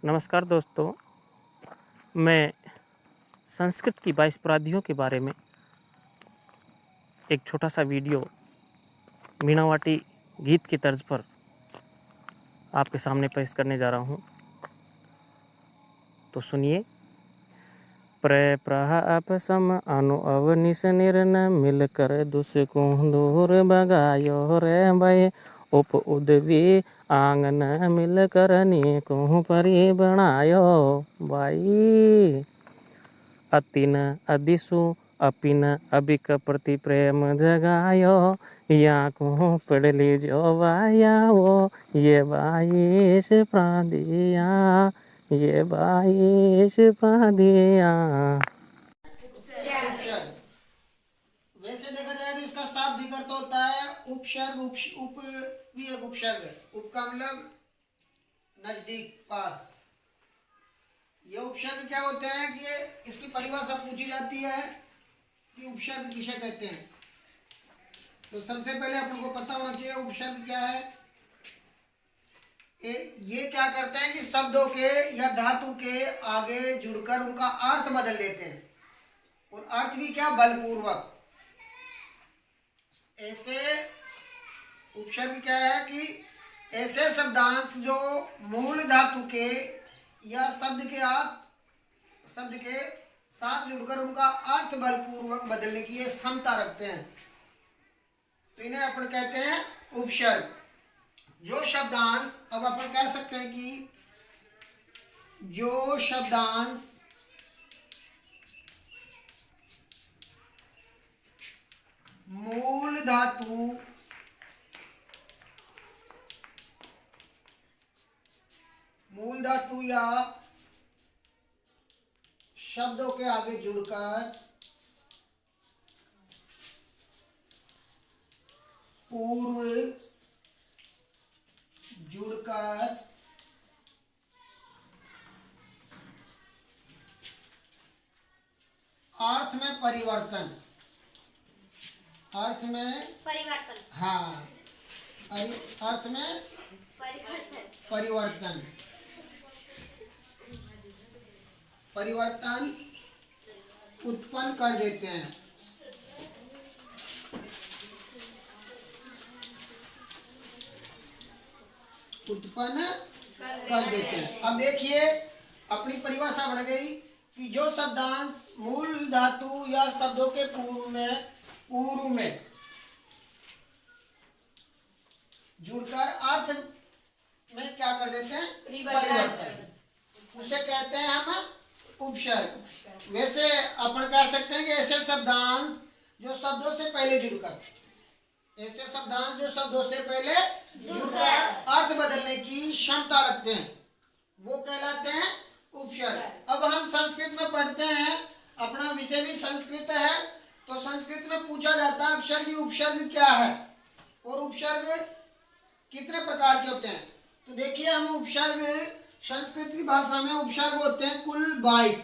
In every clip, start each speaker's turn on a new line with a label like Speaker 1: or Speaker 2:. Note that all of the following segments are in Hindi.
Speaker 1: नमस्कार दोस्तों, मैं संस्कृत की 22 अपराधियों के बारे में एक छोटा सा वीडियो मीणावाटी गीत की तर्ज पर आपके सामने पेश करने जा रहा हूँ। तो सुनिए। प्र प्रह अप सम अनु अव निस निर्न मिलकर दुष्को दूर बगायो रे भय उप उदवी आंगन मिलकर अनेकों परि बनायो भाई। अतिन अदिसु अपिन अबिक प्रति प्रेम जगायो या को पढ़ लीजो वाया वो ये 22 प्रादिया, ये 22 प्रादिया।
Speaker 2: उपसर्ग वैसे देखा जाए तो इसका शाब्दिक अर्थ होता है उपसर्ग। उप भी एक उपसर्ग है। उप का मतलब नजदीक, पास। ये उपसर्ग क्या होते हैं कि ये इसकी परिभाषा पूछी जाती है कि उपसर्ग किसे कहते हैं। तो सबसे पहले अपन को पता होना चाहिए उपसर्ग क्या है। ये क्या करते हैं कि शब्दों के या धातु के आगे जुड़कर उनका अर्थ बदल देते हैं, और अर्थ भी क्या, बलपूर्वक। ऐसे उपसर्ग क्या है कि ऐसे शब्दांश जो मूल धातु के या शब्द के साथ जुड़कर उनका अर्थ बलपूर्वक बदलने की ये क्षमता रखते हैं, तो इन्हें अपन कहते हैं उपसर्ग। जो शब्दांश, अब अपन कह सकते हैं कि जो शब्दांश मूल धातु या शब्दों के आगे जुड़कर अर्थ में परिवर्तन, हाँ, अर्थ में परिवर्तन उत्पन्न कर देते हैं। अब देखिए, अपनी परिभाषा बढ़ गई कि जो शब्दांश मूल धातु या शब्दों के पूर्व में जुड़कर अर्थ में क्या कर देते हैं, परिवर्तन, उसे कहते हैं हम उपसर्ग। वैसे अपन कह सकते हैं कि ऐसे शब्दांश जो शब्दों से पहले जुड़कर अर्थ बदलने की क्षमता रखते हैं, वो कहलाते हैं उपसर्ग। अब हम संस्कृत में पढ़ते हैं, अपना विषय भी संस्कृत है, तो संस्कृत में पूछा जाता है अक्षर की उपसर्ग क्या है और उपसर्ग कितने प्रकार के होते हैं। तो देखिए, हम उपसर्ग संस्कृत की भाषा में उपसर्ग होते हैं कुल 22।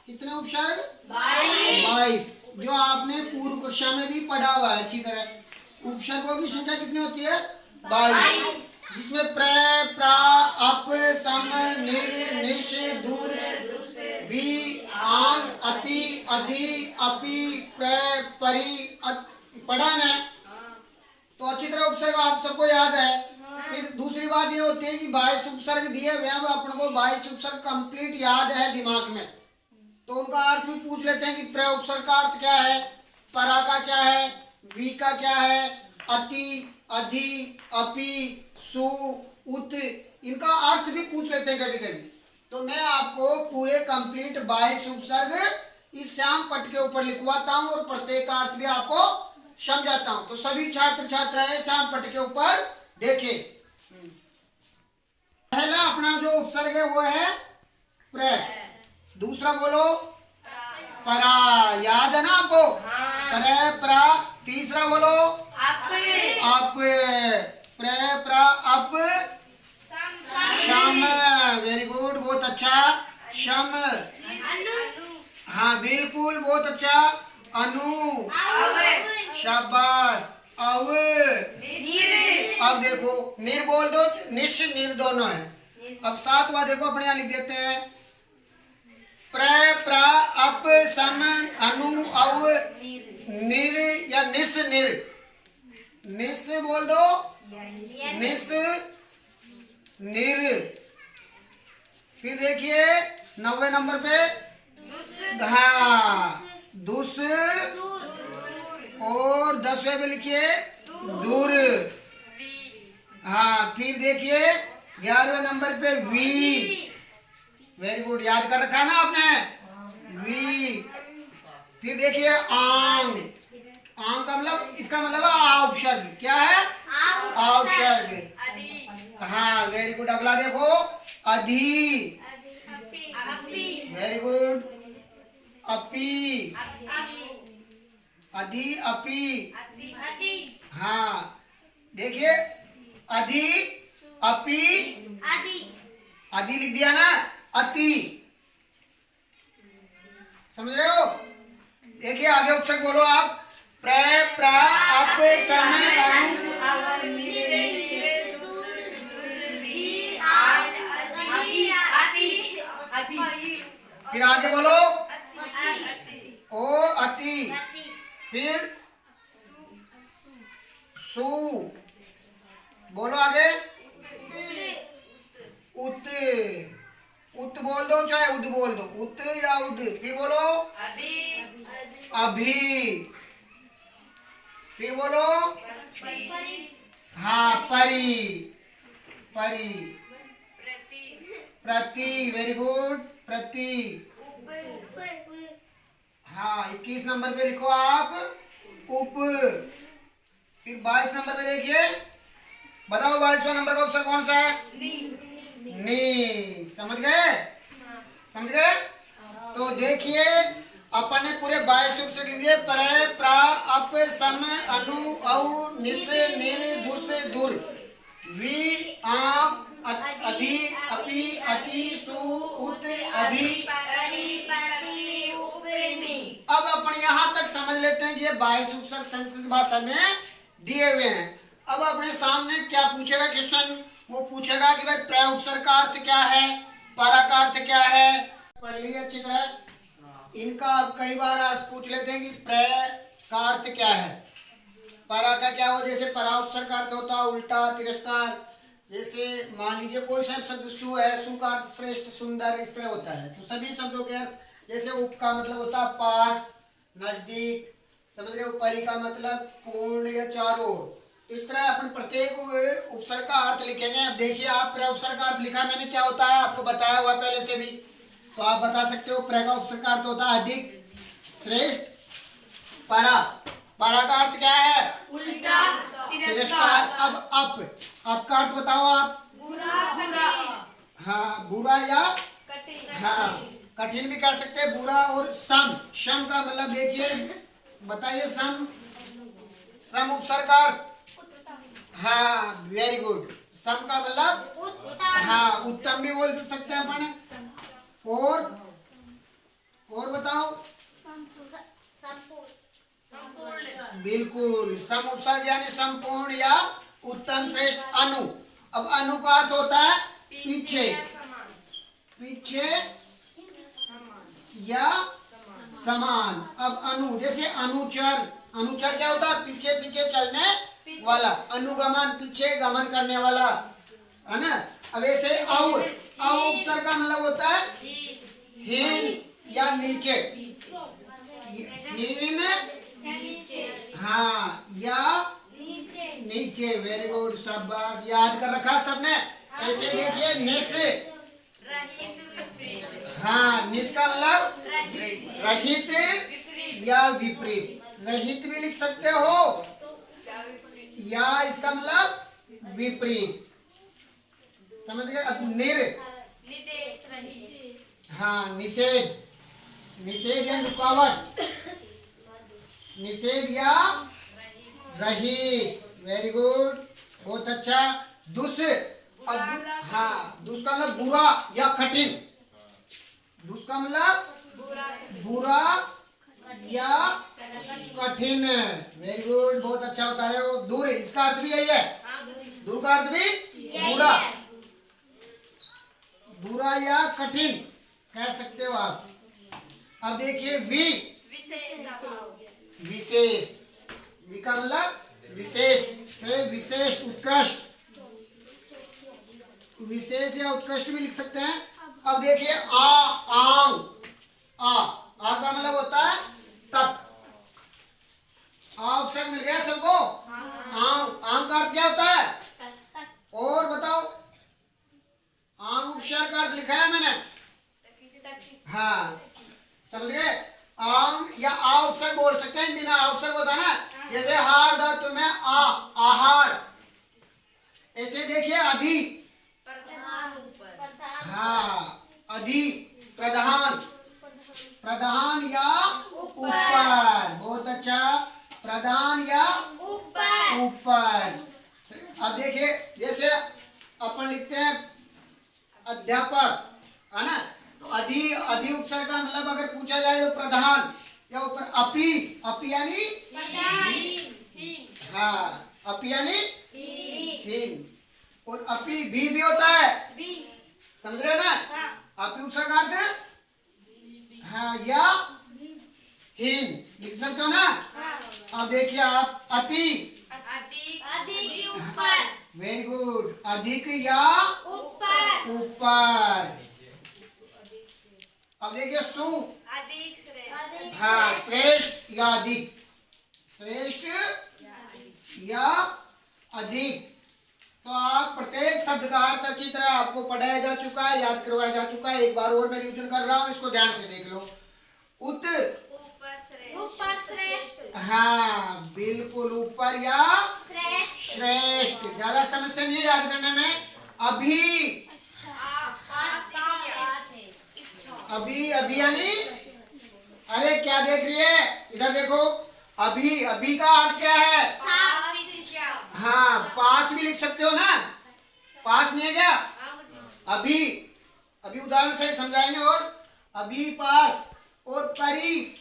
Speaker 2: कितने उपसर्ग? 22, जो आपने पूर्व कक्षा में भी पढ़ा हुआ है अच्छी तरह। उपसर्गों की संख्या कितनी होती है? 22, जिसमें प्र, प्रा, अप, सम, निर, निश, दूर, वी, आंग, अति, अधि, अपि, प्र, परि, पढ़ा है। तो अच्छी तरह उपसर्ग आप सबको याद है। फिर दूसरी बात ये होती है कि 22 उपसर्ग दिए हुए हैं, अपन को 22 उपसर्ग कंप्लीट याद है दिमाग में, तो उनका अर्थ भी पूछ लेते हैं कि प्र उपसर्ग का अर्थ क्या है, परा का क्या है, वी का क्या है, अति, अधि, अपि, सु, उत, इनका अर्थ भी पूछ लेते हैं कभी कभी। तो मैं आपको पूरे कंप्लीट 22 उपसर्ग इस श्याम पट के ऊपर लिखवाता हूँ और प्रत्येक का अर्थ भी आपको समझाता हूँ। तो सभी छात्र छात्राएं श्याम पट के ऊपर देखें। पहला अपना जो उपसर्ग है वो है प्र। दूसरा बोलो परा, याद है ना आपको? प्र, प्रा। तीसरा बोलो अप, प्र, प्रा, अप, शम। वेरी गुड, बहुत अच्छा। शम, हाँ बिल्कुल, बहुत अच्छा। अनु, शाबाश। अव, अब देखो, निर बोल दो, निश, निर दोनों है। अब सातवां देखो अपने यहाँ लिख देते हैं। प्र प्र अप सम अनु अव निर या निस निर। निस बोल दो, निस निर। फिर देखिए 90 नंबर पे हाँ दुस, और 10वें पे लिखिए दूर। हाँ फिर देखिए 11वें नंबर पे वी। वेरी गुड, याद कर रखा ना आपने, वी। फिर देखिए आंग। आंग का मतलब, इसका मतलब है आ उपसर्ग। क्या है? आ उपसर्ग। हाँ वेरी गुड। अगला देखो अधि। Very good. अपी। अधि अपी। हाँ देखिए अधि अपी, अधि लिख दिया ना, अति। समझ रहे हो? देखिए आगे उपसर्ग बोलो आप। प्र प्र अप सम अनु। फिर आगे बोलो ओ अति। फिर सु। बोलो आगे उत। उत बोल दो चाहे उद बोल दो, उत या उद। फिर बोलो अभी। फिर बोलो हाँ परी। परी। प्रति। वेरी गुड, प्रति। हाँ 21 नंबर पे लिखो आप उप। फिर 22 नंबर पे देखिए, बताओ 22वां नंबर का उपसर्ग कौन सा है? नी। समझ गए? समझ गए? तो देखिए अपन ने पूरे 22 उपसर्ग लिख दिए। पर प्रा अप सम अनु औ निस निर दुस दुर वी आम अधि अपि अति सु उत अभि। अब अपन यहाँ तक समझ लेते हैं कि ये 22 उपसर्ग संस्कृत भाषा में दिए हुए हैं। अब अपने सामने क्या पूछेगा क्वेश्चन? वो पूछेगा कि भाई प्र उपसर्ग का अर्थ क्या है, परा का अर्थ क्या है। पढ़ लीजिए अच्छी तरह। इनका अब कई बार अर्थ पूछ लेते हैं कि प्र का अर्थ क्या है, परा का क्या हो। जैसे परा उपसर्ग का अर्थ होता है उल्टा, तिरस्कार। जैसे मान लीजिए कोई सा शब्द सु है, सु का अर्थ श्रेष्ठ, सुंदर, इस तरह होता है। तो सभी शब्दों के अर्थ, जैसे उप का मतलब होता है पास, नजदीक। समझ रहे हो? परि का मतलब पूर्ण या चारों ओर। इस तरह अपन प्रत्येक उपसर्ग का अर्थ लिखेंगे। अब देखिए आप प्र उपसर्ग का अर्थ लिखा मैंने, क्या होता है आपको बताया हुआ पहले से भी, तो आप बता सकते हो। प्र का उपसर्ग का अर्थ होता है अधिक, श्रेष्ठ, परा। परा का अर्थ क्या है?
Speaker 3: उल्टा,
Speaker 2: तिरस्कार। अब अप का अर्थ बताओ आप।
Speaker 3: बुरा,
Speaker 2: हाँ बुरा या हाँ कठिन भी कह सकते हैं, बुरा। और सम। सम का मतलब देखिए, बताइए सम। सम उपसर्ग का अर्थ हाँ वेरी गुड। सम का मतलब हाँ उत्तम भी बोल सकते हैं अपन। और बताओ। बिल्कुल, सम उपसर्ग यानी संपूर्ण या उत्तम, श्रेष्ठ, अनु। अब अनु का अर्थ होता है पीछे, पीछे या समान। अब अनु जैसे अनुचर। अनुचर क्या होता है? पीछे पीछे चलने वाला। अनुगमन, पीछे गमन करने वाला, है ना। अब ऐसे औ उपसर्ग का मतलब होता है हीन या नीचे। हीन हाँ या नीचे। वेरी गुड, शाबाश, याद कर रखा सबने। ऐसे देखिए निस। हाँ निस का मतलब रहित या विपरीत। रहित भी लिख सकते हो या इसका मतलब विपरीत। समझ गए? अब निर। हाँ निषेध। निषेध या रुकावट। निषेध या रहित। वेरी गुड, बहुत अच्छा। दुस। अब हाँ दुस का मतलब बुरा या कठिन। दुस का मतलब बुरा या कठिन। वेरी गुड, बहुत अच्छा बता रहे हो। दूर, इसका अर्थ भी यही है। दूर का अर्थ भी बुरा। बुरा या कठिन कह सकते हो आप। अब देखिए विशेष, वि का मतलब विशेष से विशेष, उत्कृष्ट, विशेष या उत्कृष्ट भी लिख सकते हैं। अब देखिए आंग, आ का मतलब होता है तक। ऑप्शन मिल गया सबको। आंग का अर्थ क्या होता है? और बताओ, आंग उपसर्ग का अर्थ लिखा है मैंने। हाँ, समझ गए। आंग या आ उपसर्ग बोल सकते हैं, हिंदी में आ उपसर्ग होता है ना, जैसे हार धातु में आ, आहार। ऐसे देखिए अधि, हाँ अधिक, प्रधान, प्रधान या ऊपर, बहुत अच्छा, प्रधान या ऊपर। अब देखिए जैसे अपन लिखते हैं अध्यापक, है ना, तो अधि उपसर्ग का मतलब अगर पूछा जाए तो प्रधान या ऊपर। अपी यानी हाँ, अपी यानी हीन, और अपी भी होता है, समझ रहे ना। अपी उपसर्ग का अर्थ हाँ या हीन लिख सकते हो ना। अब देखिए आप अति, वेरी गुड, अधिक या ऊपर। अब देखिए हाँ श्रेष्ठ या अधिक, श्रेष्ठ या अधिक। तो आप प्रत्येक शब्द का अर्थ अच्छी तरह आपको पढ़ाया जा चुका है, याद करवाया जा चुका है। एक बार और मैं रिवीजन कर रहा हूँ, इसको ध्यान से देख लो। हाँ बिल्कुल, ऊपर या श्रेष्ठ, ज्यादा समस्या नहीं है याद करने में। अभी यानी, अरे क्या देख रही है, इधर देखो। अभी का अर्थ क्या है? हाँ, पास भी लिख सकते हो ना, पास नहीं है क्या? अभी उदाहरण से समझाएंगे। और अभी पास, और परी,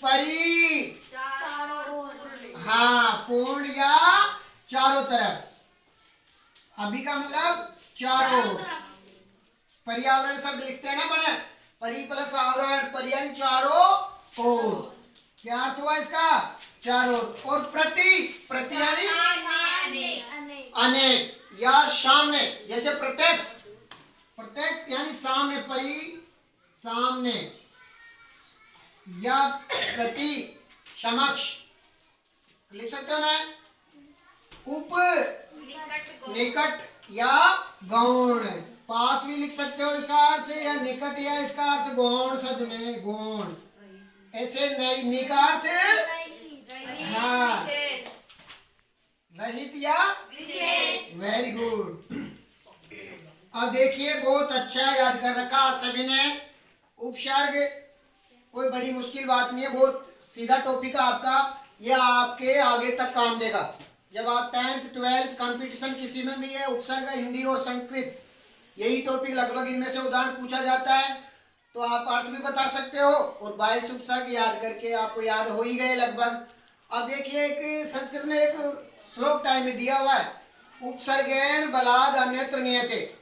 Speaker 2: हाँ पूर्ण या चारों तरफ। अभी का मतलब चारों, पर्यावरण शब्द लिखते हैं ना बड़े, परि प्लस आवरण, परि यानी चारों ओर। क्या अर्थ हुआ इसका? चारों। और प्रति यानी अनेक या सामने, जैसे प्रत्यक्ष यानी सामने, परि सामने, या प्रति समक्ष लिख सकते हो ना। निकट या गौण, पास भी लिख सकते हो इसका अर्थ, या निकट, या इसका अर्थ गौण शब्द में गौण। ऐसे नहीं का अर्थ हाँ रहित या वेरी गुड। अब देखिए बहुत अच्छा याद कर रखा आप सभी ने। उपसर्ग कोई बड़ी मुश्किल बात नहीं है, बहुत सीधा टॉपिक है आपका। यह आपके आगे तक काम देगा। जब आप 10th 12th कंपटीशन किसी में भी है, उपसर्ग हिंदी और संस्कृत, यही टॉपिक लगभग इनमें से उदाहरण पूछा जाता है, तो आप अर्थ भी बता सकते हो। और 22 उपसर्ग याद करके आपको याद हो ही गए लगभग। अब देखिए एक संस्कृत में एक श्लोक टाइम में दिया हुआ है, उपसर्गेण बलाद अन्यत्र नियते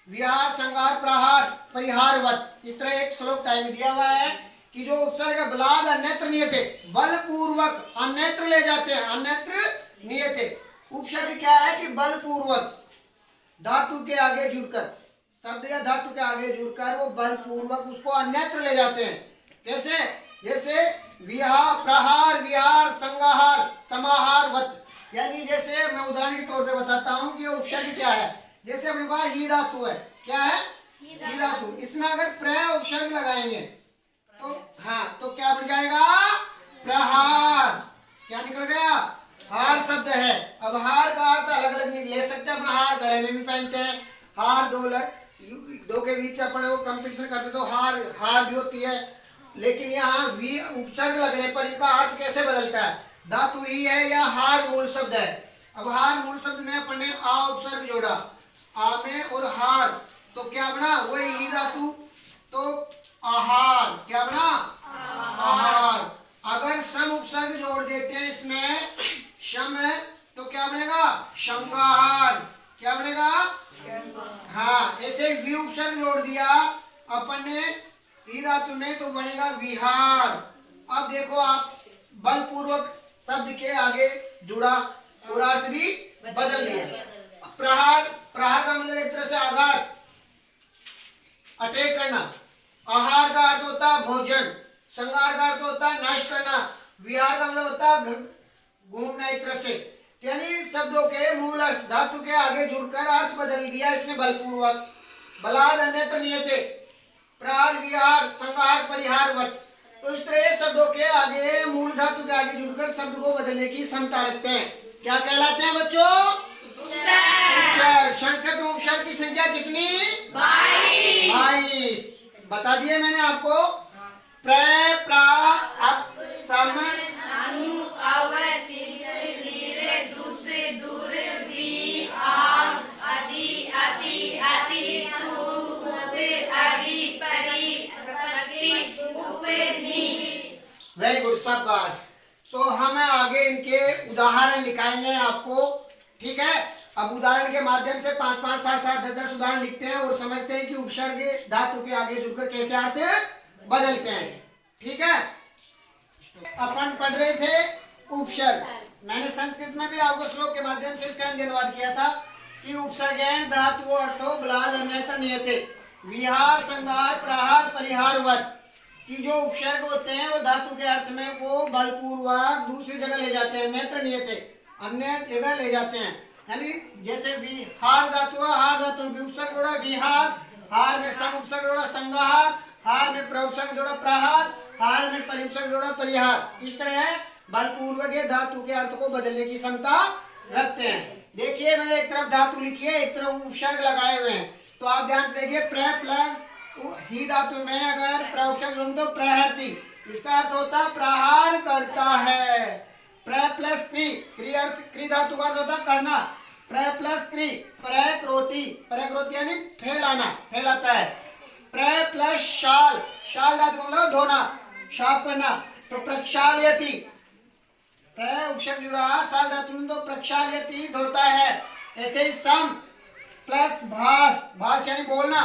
Speaker 2: विहार संगार प्रहार परिहारवत। इस तरह एक श्लोक टाइम में दिया हुआ है कि जो उपसर्ग बलाद अन्यत्र नियते, बलपूर्वक अन्यत्र ले जाते हैं, अन्यत्र नियते। उपसर्ग क्या है कि बलपूर्वक, धातु के आगे जुड़कर, शब्द या धातु के आगे जुड़कर वो बलपूर्वक उसको अन्यत्र ले जाते हैं। कैसे? जैसे विहार प्रहार, विहार संगाहार, समाहारवत। यानी जैसे मैं उदाहरण के तौर पे बताता हूँ कि उपसर्ग क्या है। जैसे अपने पास ही धातु है, क्या है? ही धातु। इसमें अगर प्र उपसर्ग लगाएंगे तो हाँ, तो क्या बन जाएगा? प्रहार। क्या निकल गया? हार शब्द है। अब हार का अर्थ अलग अलग ले सकते हैं। अपना हार गले में भी पहनते हैं, हार दो के बीच अपन वो कंपटीशन करते तो हार भी होती है। लेकिन यहाँ वी उपसर्ग लगने पर इनका अर्थ कैसे बदलता है? धातु ही है या हार मूल शब्द है। अब हार मूल शब्द में अपन ने आ उपसर्ग जोड़ा, आ में, और हार, तो क्या बना? वही ही धातु, तो आहार। क्या बना? आहार। अगर सम उपसर्ग जोड़ देते हैं इसमें, शम है, तो क्या बनेगा? शंगाहार। क्या बनेगा? हाँ, ऐसे वी उपसर्ग जोड़ दिया अपन ने ई धातु में तो बनेगा विहार। अब देखो आप बलपूर्वक शब्द के आगे जुड़ा और अर्थ भी बदल दिया। प्रहार, प्रहार का मतलब एक तरह से आघात, अटैक करना। आहार का अर्थ होता है भोजन, संहार का अर्थ होता है नाश करना, विहार का मतलब होता है घूमना एक तरह से। यानी शब्दों के मूल अर्थ धातु के आगे जुड़कर अर्थ बदल दिया इसने बलपूर्वक। बलाद अन्यत्र नियते, प्रहार विहार संहार परिहार वत। तो इस तरह शब्दों के आगे मूल धातु के आगे जुड़कर शब्द को बदलने की क्षमता रखते हैं। क्या कहलाते हैं बच्चों? उपसर्ग। संस्कृत में उपसर्ग की संख्या कितनी? 22। बता दिए मैंने आपको। प्र प्रा अप सम
Speaker 3: अनु अवर तीसरे नीरे दूसरे दूर वी आम अति अति अति सु उते अरि परि प्रति उपनि।
Speaker 2: वेरी गुड, शाबाश। तो हम आगे इनके उदाहरण लिखाएंगे आपको, ठीक है? अब उदाहरण के माध्यम से 5 5 7 7 10 10 उदाहरण लिखते हैं और समझते हैं कि उपसर्ग धातु के आगे जुड़कर कैसे अर्थ बदलते हैं, ठीक है? अपन पढ़ रहे थे उपसर्ग। मैंने संस्कृत में भी आपको श्लोक के माध्यम से इसका अनुवाद किया था कि उपसर्गेण धातु अर्थो बलाद अन्यत्र नियते, विहार संहार प्रहार परिहार वत। कि जो उपसर्ग होते हैं वो धातु के अर्थ में वो बलपूर्वक दूसरी जगह ले जाते हैं, नेत्र नियते, अन्य जगह ले जाते हैं। यानी जैसे विहार धातु है, हार धातु उपसर्ग जोड़ा विहार, हार में सम उपसर्ग जोड़ा संहार, हार में प्रउपसर्ग जोड़ा प्रहार, हार में परिउपसर्ग जोड़ा परिहार। इस तरह बलपूर्वक ये धातु के अर्थ को बदलने की क्षमता रखते हैं। देखिए मैंने एक तरफ धातु लिखी है, एक तरफ उपसर्ग लगाए हुए हैं, तो आप ध्यान देखिए। प्र प्लस ही धातु में अगर प्रउपसर्ग जोड़ तो प्रहरती, इसका अर्थ होता है प्रहार करता है। प्र प्लस क्री धातु का अर्थ होता है करना। प्र प्लस क्री प्रक्रोति, प्रक्रोति यानी फैलाना, फैलाता है। प्र प्लस शाल, शाल धातु का मतलब धोना, साफ करना, तो प्रक्षालयति। प्र उपसर्ग जुड़ा शाल धातु में तो प्रक्षालयति धोता है। ऐसे ही सम प्लस भास, भास यानी बोलना,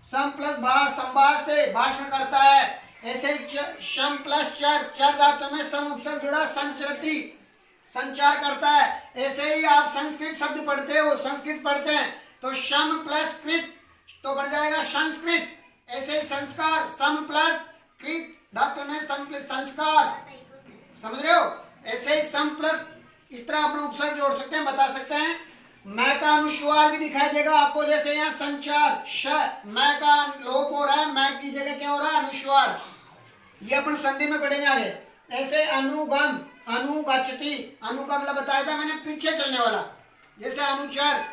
Speaker 2: सम प्लस भास संभाषते, भाषण करता है। ऐसे ही शम प्लस चर, चर धातु में सम उपसर्ग जुड़ा संचरति, संचार करता है। ऐसे ही आप संस्कृत शब्द पढ़ते हो, संस्कृत पढ़ते हैं तो शम प्लस कृत तो बढ़ जाएगा संस्कृत। ऐसे ही संस्कार, सम प्लस कृत धातु में सम प्लस संस्कार, समझ रहे हो? ऐसे ही सम प्लस इस तरह अपना उपसर्ग जोड़ सकते हैं, बता सकते हैं। मैं का अनुस्वार भी दिखाई देगा आपको, जैसे यहाँ संचार श, मैं का लोप हो रहा है, मैं की जगह क्या हो रहा है? अनुस्वार। ये अपन संधि में पढ़ेंगे आगे। ऐसे अनुगम, अनुगच्छति, अनुगम मतलब बताया था मैंने पीछे चलने वाला, जैसे अनुचर,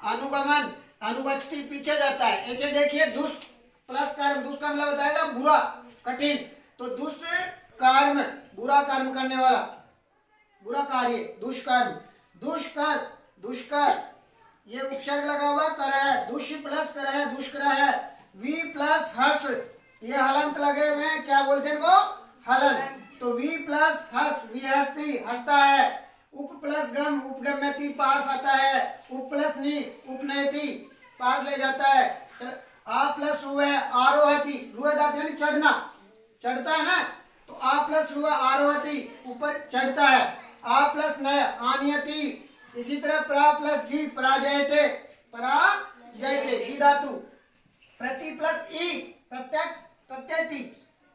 Speaker 2: अनुगमन, अनुगच्छति पीछे जाता है। ऐसे देखिए दुष् प्लस कर्म, दुष्कर्म मतलब बताया था बुरा कठिन, तो दुष्कर्म बुरा कर्म करने वाला, बुरा कार्य, दुष्कर्म, दुष्कर, दुष्कर, ये उपसर्ग लगा हुआ कर है, दुष्य प्लस कर है, दुष्कर है। वी प्लस हस, ये हलंत लगे हुए हैं, क्या बोलते हैं इनको? हलन। तो वी प्लस हस, वी हस्ती, हंसता है। उप प्लस गम, उपगम्यति पास आता है। उप प्लस नी, उपनयति पास ले जाता है। आ प्लस रुए आरोहति, रुए धातु यानी चढ़ना, चढ़ता है ना, तो आ प्लस रुए आरोहति ऊपर चढ़ता है। आ प्लस नय आनियति। इसी तरह प्रा प्लस जी पराजयते, पराजयते जी धातु। प्रति प्लस ई प्रत्यक, प्रत्यति।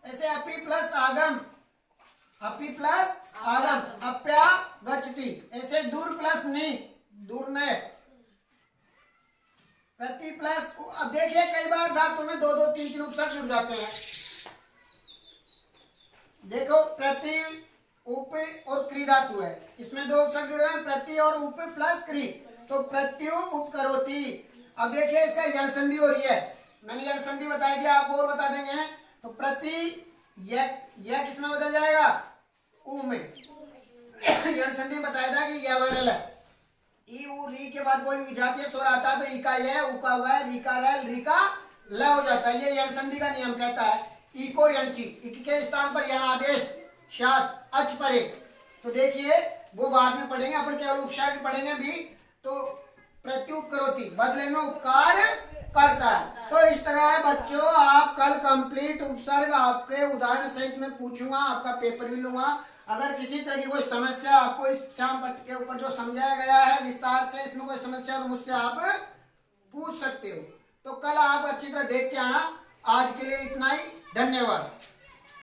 Speaker 2: ऐसे अपि प्लस आगम, अपि प्लस आगम, अप्यागच्छति। ऐसे दूर प्लस नि, दूर में। प्रति प्लस, अब देखिए कई बार धातु में 2 2 3 3 उपसर्ग जुड़ जाते हैं। देखो प्रति, उप और क्री धातु है, इसमें 2 उपसर्ग जुड़े हैं, प्रति और उप प्लस क्री, तो प्रत्यु उपकरोति। अब देखिए इसका यण संधि हो रही है, मैंने यण संधि बताई थी, आप और बता देंगे। तो प्रति यह किसमें बदल जाएगा? उ में। यण संधि बताया था कि यवरल है, ई उ री के बाद कोई विजातीय स्वर आता है तो ई का य, उ का व, री का र, री का ल हो जाता है। ये यण संधि का नियम कहता है। ई को यणची, इक के स्थान पर यण आदेश शाद अच परे। तो देखिए वो बाद में पढ़ेंगे, अपन केवल उपसर्ग पढ़ेंगे भी। तो प्रत्युपकरोति, बदले में उपकार करता है। तो इस तरह है बच्चों, आप कल कंप्लीट उपसर्ग आपके उदाहरण सहित में पूछूंगा, आपका पेपर भी लूंगा। अगर किसी तरह की कोई समस्या आपको इस श्याम पट्ट के ऊपर जो समझाया गया है विस्तार से, इसमें कोई समस्या तो मुझसे आप पूछ सकते हो। तो कल आप अच्छी तरह देख के आना। आज के लिए इतना ही, धन्यवाद।